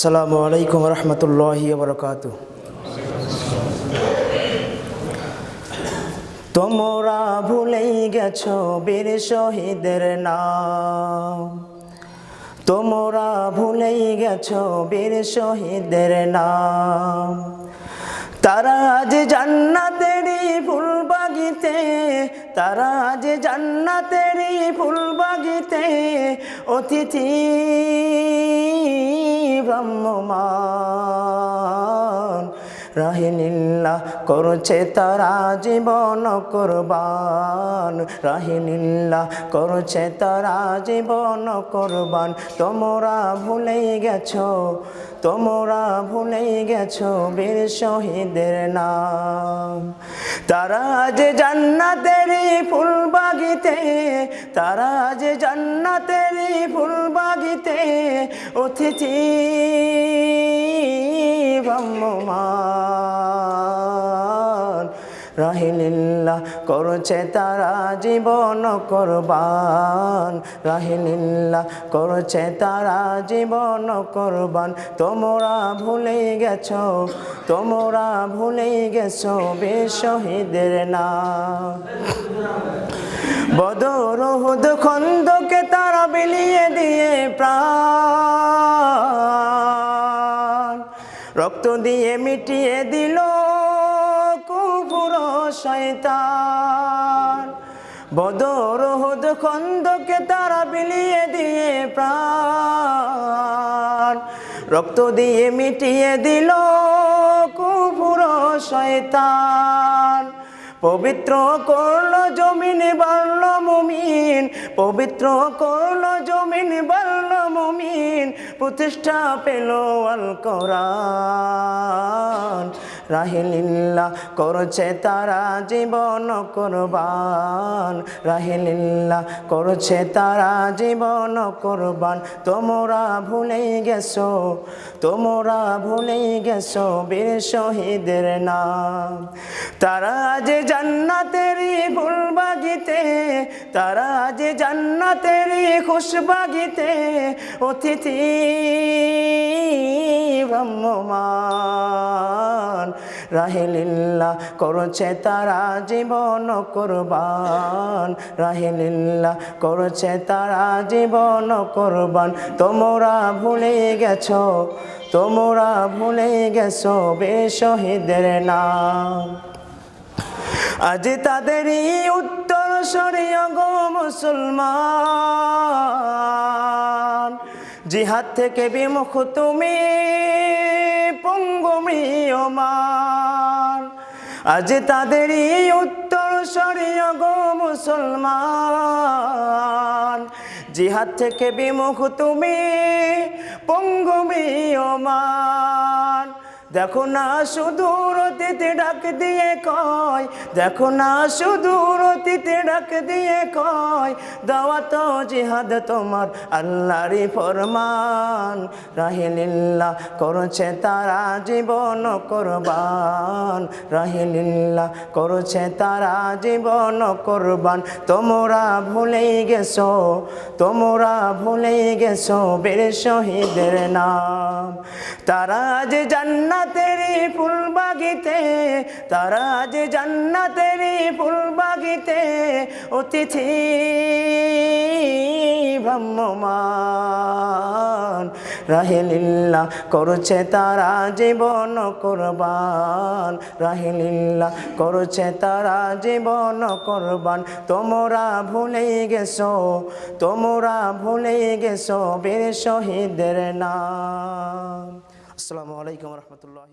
আসসালামু আলাইকুম রহমতুল্লাহি ওয়া বারাকাতুহু। তোমরা ভুলেই গেছো বীর শহীদের নাম, তোমরা ভুলেই গেছো বীর শহীদের নাম। তারা আজ জান্নাতেরই ফুল বাগিতে, তারা আজ জান্নাতেরই ফুল বাগিতে অতিথি ভ্রাম্যমান। রাহিনিল্লাহ করছে তারা জীবন কুরবান, রাহিনিল্লাহ করছে তারা জীবন কুরবান। তোমরা ভুলেই গেছো, তোমরা ভুলেই গেছো বীর শহীদের নাম। তারা আজ জান্নাতেরই ফুল বাগিতে, তারা আজ জান্নাতেরই ফুল বাগিতে অতিথি ভ্রাম্যমান। রাহিনিল্লাহ করছে তারা জীবন কুরবান, রাহিনিল্লাহ করছে তারা জীবন কুরবান। তোমরা ভুলেই গেছো, তোমরা ভুলেই গেছো বীর শহীদের নাম। বদর উহুদ খন্দকে তারা বিলিয়ে দিয়ে প্রাণ, রক্ত দিয়ে মিটিয়ে দিল কুফর শয়তান। বদর উহুদ খন্দকে তারা বিলিয়ে দিয়ে প্রাণ, রক্ত দিয়ে মিটিয়ে দিল কুফর শয়তান। পবিত্র করলো জমিন বাড়ল মুমিন, পবিত্র করলো জমিন বাড়ল মুমিন, প্রতিষ্ঠা পেল আল কোরআন। রাহিনিল্লাহ করছে তারা জীবন কুরবান, রাহিনিল্লাহ করছে তারা জীবন কুরবান। তোমরা ভুলেই গেছো, তোমরা ভুলেই গেছো বীর শহীদের নাম। তারা আজ জান্নাতেরই ফুল বাগিতে, তারা আজ জান্নাতেরই খুশ বাগিতে অতিথি ভ্রাম্যমান। রাহিনিল্লাহ করছে তারা জীবন কুরবান, রাহিনিল্লাহ করছে তারা জীবন কুরবান। তোমরা ভুলেই গেছো, তোমরা ভুলেই গেছো বীর শহীদের নাম। আজ তাদেরই উত্তর সরিয়া গো মুসলমান, জিহাদ থেকে বিমুখ তুমি পঙ্গু ম্রিয়মান। আজ তাদেরই উত্তর সরিয়া গো মুসলমান, জিহাদ থেকে বিমুখ তুমি পঙ্গু ম্রিয়মান। দেখো না সুদূর অতীতে ডাক দিয়ে কয়, দেখো না সুদূর অতীতে ডাক দিয়ে কয়, দাওয়াত জিহাদ তোমার আল্লাহরই ফরমান। রাহিনিল্লাহ করছে তারা জীবন কুরবান, রাহিনিল্লাহ করছে তারা জীবন কুরবান। তোমরা ভুলেই গেছো, তোমরা ভুলেই গেছো বীর শহীদের নাম। তারা আজ জান্নাতেরই ফুল বাগিতে, তারা আজ জান্নাতেরই ফুল বাগিতে অতিথি ভ্রাম্যমান। রাহিনিল্লাহ করছে তারা জীবন কুরবান, রাহিনিল্লাহ করছে তারা জীবন কুরবান। তোমরা ভুলেই গেছো, তোমরা ভুলেই গেছো বীর শহীদের নাম। আসসালামু আলাইকুম রহমতুল্লাহ।